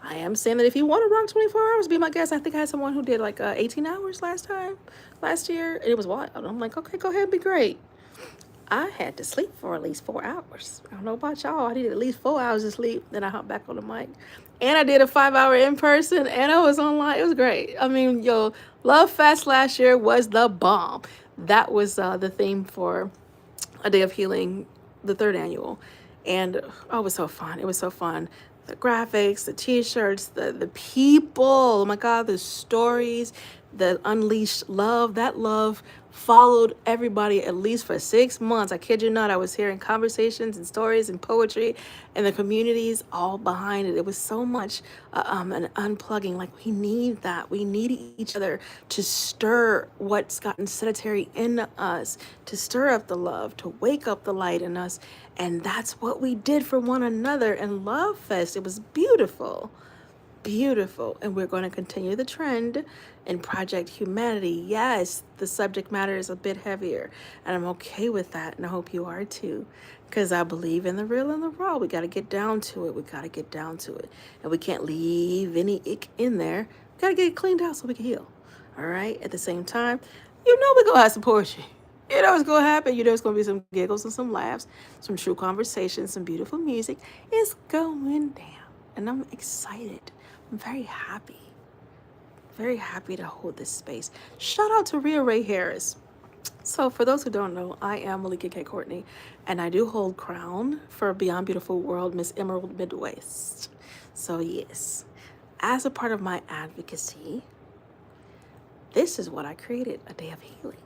I am saying that if you want to rock 24 hours, be my guest. I think I had someone who did like 18 hours last year. And it was wild. I'm like, okay, go ahead, be great. I had to sleep for at least 4 hours. I don't know about y'all. I needed at least 4 hours of sleep. Then I hopped back on the mic. And I did a 5-hour in-person, and I was online. It was great. I mean, Love Fest last year was the bomb. That was the theme for A Day of Healing, the 3rd annual. And it was so fun. It was so fun. The graphics, the t-shirts, the people, oh my God, the stories, the unleashed love. That love followed everybody at least for 6 months. I kid you not. I was hearing conversations and stories and poetry and the communities all behind it. It was so much an unplugging. Like, we need that. We need each other to stir what's gotten sedentary in us, to stir up the love, to wake up the light in us. And that's what we did for one another in Love Fest. It was beautiful. Beautiful. And we're going to continue the trend in Project Humanity. Yes, the subject matter is a bit heavier, and I'm okay with that, and I hope you are too, because I believe in the real and the raw. We got to get down to it. And we can't leave any ick in there. We got to get it cleaned out so we can heal. All right? At the same time, we're going to have some poetry. You know what's going to happen. You know it's going to be some giggles and some laughs, some true conversation, some beautiful music. It's going down. And I'm excited. I'm very happy to hold this space. Shout out to Rhea Ray Harris. So, for those who don't know, I am Malika K. Courtney, and I do hold crown for Beyond Beautiful World Miss Emerald Midwest. So, yes, as a part of my advocacy, this is what I created, a day of healing.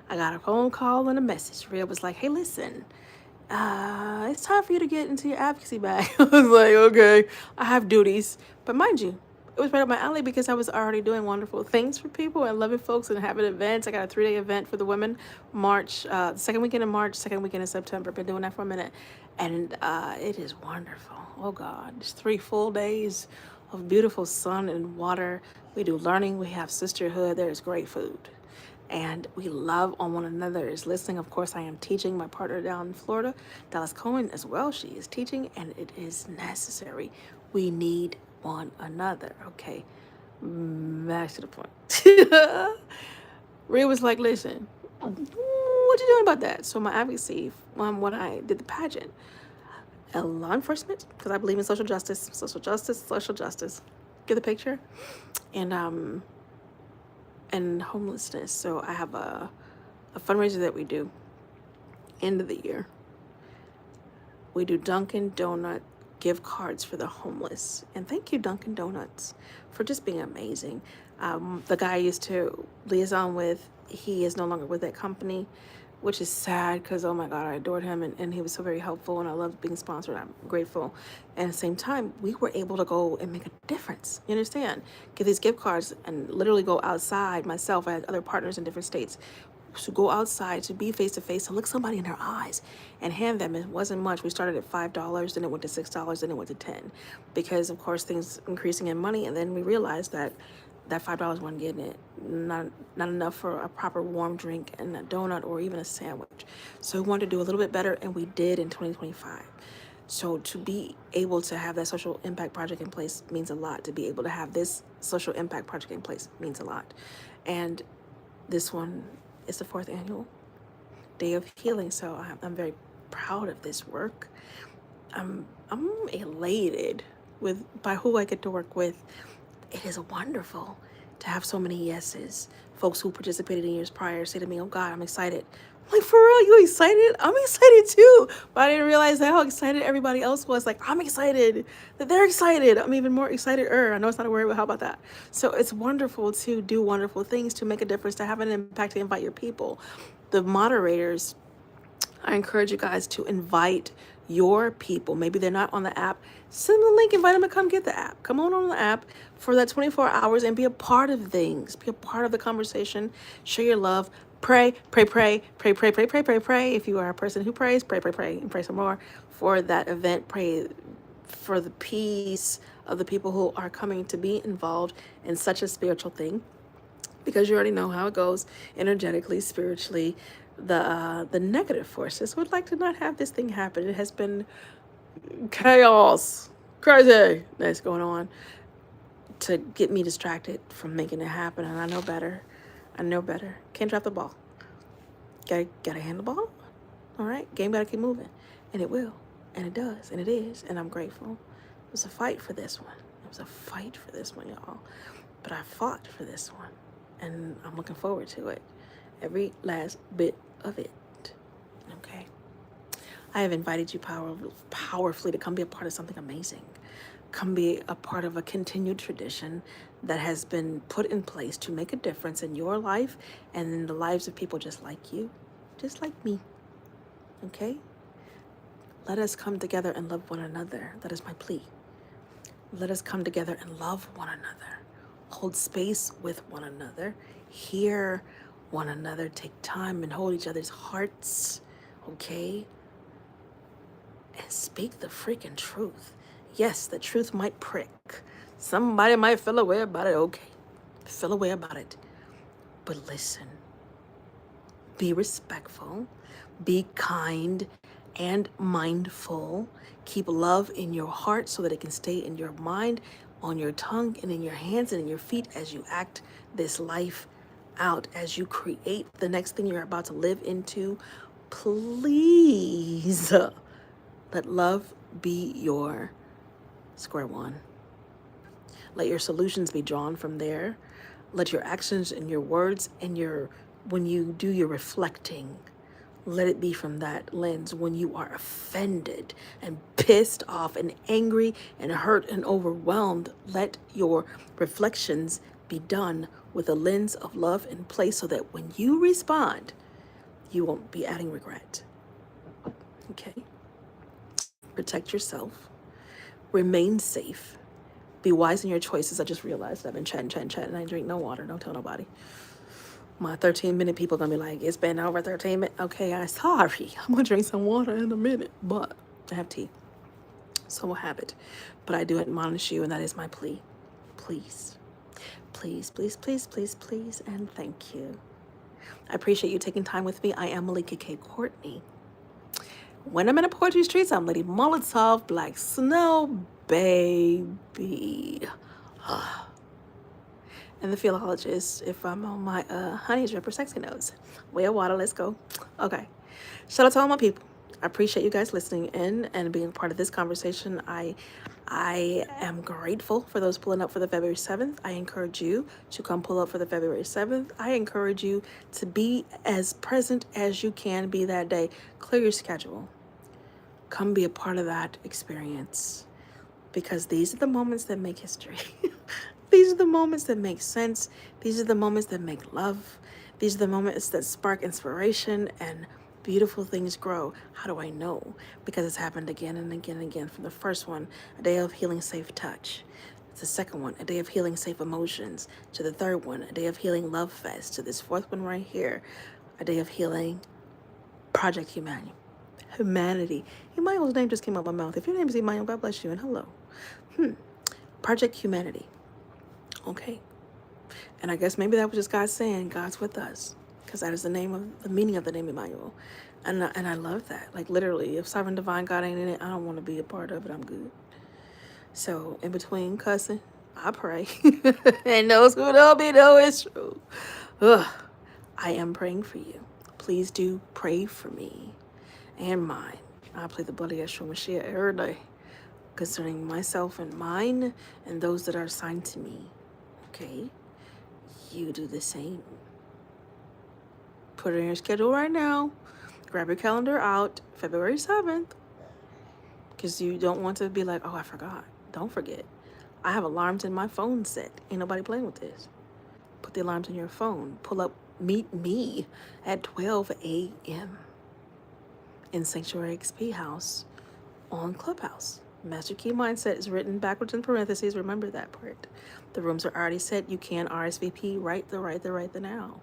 I got a phone call and a message. Rhea was like, hey, listen, it's time for you to get into your advocacy bag. I was like, okay, I have duties. But mind you, it was right up my alley because I was already doing wonderful things for people and loving folks and having events. I got a 3-day event for the women, March, the second weekend in March, second weekend in September. Been doing that for a minute. And it is wonderful. Oh, God. It's 3 full days of beautiful sun and water. We do learning. We have sisterhood. There's great food. And we love on one another. Is listening. Of course, I am teaching. My partner down in Florida, Dallas Cohen, as well. She is teaching, and it is necessary. We need one another. Okay, back to the point. Rhea was like, "Listen, what you doing about that?" So my advocacy, when I did the pageant, law enforcement, because I believe in social justice, social justice, social justice. Get the picture, and homelessness. So I have a fundraiser that we do end of the year. We do Dunkin' Donut gift cards for the homeless. And thank you, Dunkin' Donuts, for just being amazing. The guy I used to liaison with, he is no longer with that company, which is sad because, oh my God, I adored him and he was so very helpful and I loved being sponsored. I'm grateful. And at the same time, we were able to go and make a difference. You understand? Get these gift cards and literally go outside. Myself, I had other partners in different states. To go outside, to be face to face, to look somebody in their eyes and hand them. It wasn't much. We started at $5, then it went to $6, then it went to $10, because of course things increasing in money. And then we realized that $5 wasn't getting it, not enough for a proper warm drink and a donut or even a sandwich. So we wanted to do a little bit better, and we did in 2025. So to be able to have that social impact project in place means a lot. To be able to have this social impact project in place means a lot. And this one is the 4th annual Day of Healing. So I'm very proud of this work. I'm elated by who I get to work with. It is wonderful to have so many yeses. Folks who participated in years prior say to me, oh God, I'm excited. I'm like, for real, you excited? I'm excited too. But I didn't realize how excited everybody else was. Like, I'm excited that they're excited. I'm even more excited. I know it's not a word, but how about that? So it's wonderful to do wonderful things, to make a difference, to have an impact, to invite your people. The moderators, I encourage you guys to invite your people. Maybe they're not on the app. Send them the link, invite them to come get the app. Come on the app for that 24 hours and be a part of things. Be a part of the conversation. Share your love. Pray, pray, pray, pray, pray, pray, pray, pray, pray. If you are a person who prays, pray, pray, pray, and pray some more for that event. Pray for the peace of the people who are coming to be involved in such a spiritual thing, because you already know how it goes energetically, spiritually. The negative forces would like to not have this thing happen. It has been chaos, crazy that's going on to get me distracted from making it happen. And I know better. Can't drop the ball. Gotta hand the ball. All right, game gotta keep moving, and it will, and it does, and it is, and I'm grateful. It was a fight for this one. Y'all. But I fought for this one, and I'm looking forward to it. Every last bit of it. Okay. I have invited you powerfully to come be a part of something amazing. Come be a part of a continued tradition that has been put in place to make a difference in your life and in the lives of people just like you, just like me. Okay? Let us come together and love one another. That is my plea. Let us come together and love one another. Hold space with one another. Hear one another. Take time and hold each other's hearts. Okay? And speak the freaking truth. Yes, the truth might prick. Somebody might feel a way about it. Okay. Feel a way about it. But listen. Be respectful. Be kind and mindful. Keep love in your heart so that it can stay in your mind, on your tongue, and in your hands and in your feet as you act this life out as you create the next thing you're about to live into, please let love be your square one. Let your solutions be drawn from there. Let your actions and your words and when you do your reflecting, let it be from that lens. When you are offended and pissed off and angry and hurt and overwhelmed, let your reflections be done with a lens of love in place so that when you respond, you won't be adding regret. Okay? Protect yourself. Remain safe. Be wise in your choices. I just realized I've been chatting, and I drink no water. Don't tell nobody. My 13-minute people gonna be like, it's been over 13 minutes. Okay, I'm sorry. I'm gonna drink some water in a minute, but I have tea. So we'll have it. But I do admonish you, and that is my plea. Please, please, please, please, please, please, and thank you. I appreciate you taking time with me. I am Malika K. Courtney. When I'm in the poetry streets, I'm Lady Molotov, Black Snow, baby. And the philologist, if I'm on my honey dripper sexy notes. Way water, let's go. Okay. Shout out to all my people. I appreciate you guys listening in and being part of this conversation. I am grateful for those pulling up for the February 7th. I encourage you to come pull up for the February 7th. I encourage you to be as present as you can be that day. Clear your schedule. Come be a part of that experience. Because these are the moments that make history. These are the moments that make sense. These are the moments that make love. These are the moments that spark inspiration and beautiful things grow. How do I know? Because it's happened again and again and again. From the first one, a day of healing, safe touch. The second one, a day of healing, safe emotions. To the third one, a day of healing, love fest. To this fourth one right here, a day of healing, Project Humanity. Emmanuel's name just came out of my mouth. If your name is Emmanuel, God bless you and hello. Project Humanity. Okay. And I guess maybe that was just God saying God's with us, because that is the meaning of the name Emmanuel. And I love that. Like literally, if Sovereign Divine God ain't in it, I don't want to be a part of it. I'm good. So in between cussing, I pray. And those who don't be know it's true. I am praying for you. Please do pray for me and mine. I plead the blood of Yeshua Mashiach every day concerning myself and mine and those that are assigned to me. Okay? You do the same. Put it in your schedule right now. Grab your calendar out, February 7th. Because you don't want to be like, oh, I forgot. Don't forget. I have alarms in my phone set. Ain't nobody playing with this. Put the alarms in your phone. Pull up, meet me at 12 a.m. in Sanctuary XP House on Clubhouse. Master Key Mindset is written backwards in parentheses. Remember that part. The rooms are already set. You can RSVP right the now.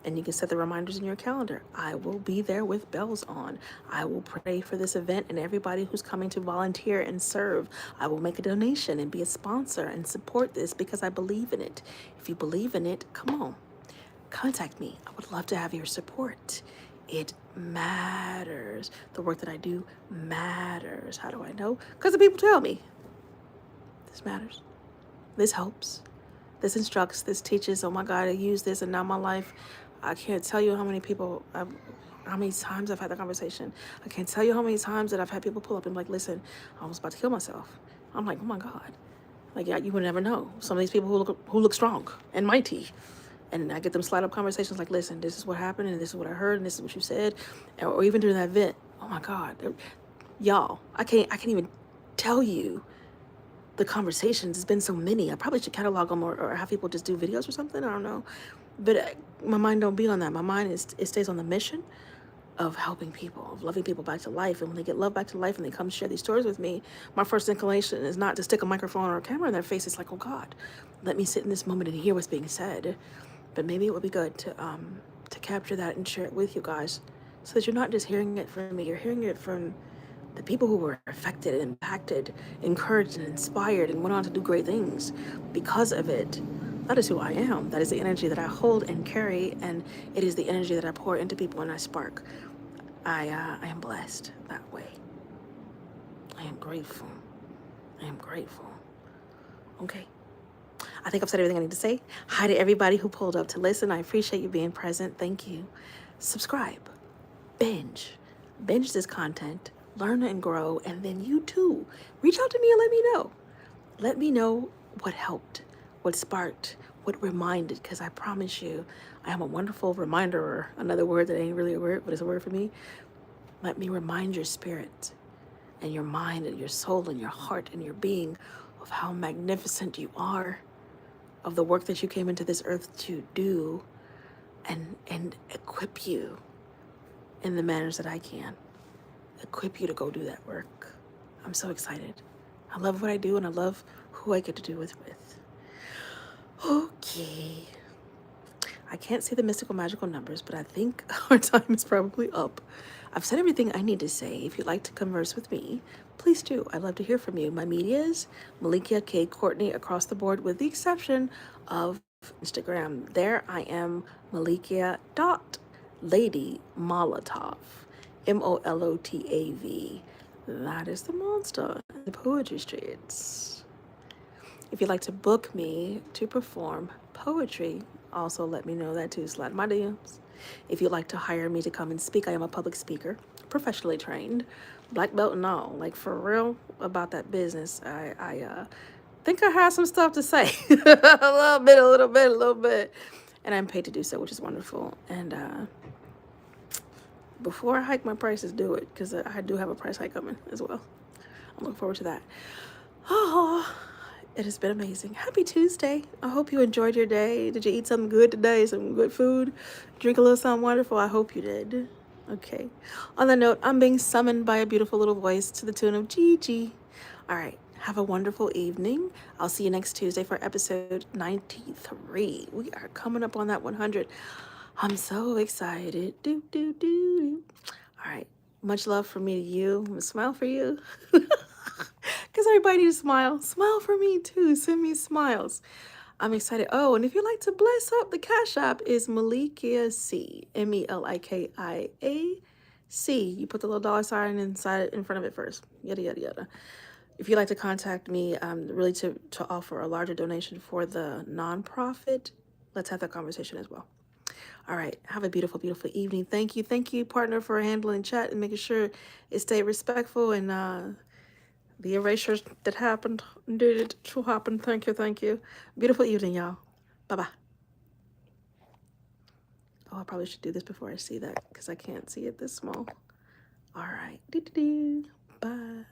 And you can set the reminders in your calendar. I will be there with bells on. I will pray for this event and everybody who's coming to volunteer and serve. I will make a donation and be a sponsor and support this because I believe in it. If you believe in it, come on. Contact me. I would love to have your support. It matters. The work that I do matters. How do I know? Because the people tell me. This matters. This helps. This instructs. This teaches. Oh my God, I use this and now my life. I can't tell you how many times I've had that conversation. I can't tell you how many times that I've had people pull up and be like, listen, I was about to kill myself. I'm like, oh my God. Like, yeah, you would never know. Some of these people who look strong and mighty. And I get them slide up conversations like, listen, this is what happened and this is what I heard and this is what you said. Or even during that event, oh my God. Y'all, I can't even tell you the conversations. There's been so many. I probably should catalog them or have people just do videos or something. I don't know. But my mind don't be on that. My mind it stays on the mission of helping people, of loving people back to life. And when they get loved back to life and they come share these stories with me, my first inclination is not to stick a microphone or a camera in their face. It's like, oh God, let me sit in this moment and hear what's being said. But maybe it would be good to capture that and share it with you guys so that you're not just hearing it from me, you're hearing it from the people who were affected and impacted, encouraged and inspired and went on to do great things because of it. That is who I am. That is the energy that I hold and carry, and it is the energy that I pour into people and I spark. I am blessed that way. I am grateful. I am grateful. Okay. I think I've said everything I need to say. Hi to everybody who pulled up to listen. I appreciate you being present. Thank you. Subscribe. Binge this content, learn and grow, and then you too reach out to me and let me know what helped, what sparked, what reminded, because I promise you I am a wonderful reminder, another word that ain't really a word but it's a word for me. Let me remind your spirit and your mind and your soul and your heart and your being of how magnificent you are, of the work that you came into this earth to do, and equip you in the manners that I can. Equip you to go do that work. I'm so excited. I love what I do and I love who I get to do it with. Okay. I can't see the mystical magical numbers, but I think our time is probably up. I've said everything I need to say. If you'd like to converse with me, please do. I'd love to hear from you. My media is Malikia K. Courtney across the board, with the exception of Instagram. There I am, Malikia.Lady Molotov. MOLOTAV. That is the monster in the poetry streets. If you'd like to book me to perform poetry, also let me know that too. Slide my DMs. If you'd like to hire me to come and speak, I am a public speaker, professionally trained, black belt and all. Like, for real about that business. I think I have some stuff to say. a little bit. And I'm paid to do so, which is wonderful. And before I hike my prices, do it, because I do have a price hike coming as well. I'm looking forward to that. Oh, it has been amazing. Happy Tuesday. I hope you enjoyed your day. Did you eat something good today? Some good food? Drink a little something wonderful? I hope you did. Okay. On that note, I'm being summoned by a beautiful little voice to the tune of Gigi. All right. Have a wonderful evening. I'll see you next Tuesday for episode 93. We are coming up on that 100. I'm so excited. Do, do, do. All right. Much love from me to you. I'm going to smile for you. Because everybody needs to smile. Smile for me too. Send me smiles. I'm excited. Oh, and if you'd like to bless up, the Cash App is Malikia C. MELIKIA-C. You put the little dollar sign inside in front of it first. Yada, yada, yada. If you'd like to contact me, really to offer a larger donation for the nonprofit, let's have that conversation as well. All right. Have a beautiful, beautiful evening. Thank you, partner, for handling chat and making sure it stayed respectful, and the erasures that happened did to happen. Thank you. Beautiful evening, y'all. Bye-bye. Oh, I probably should do this before I see that, because I can't see it this small. All right. Bye.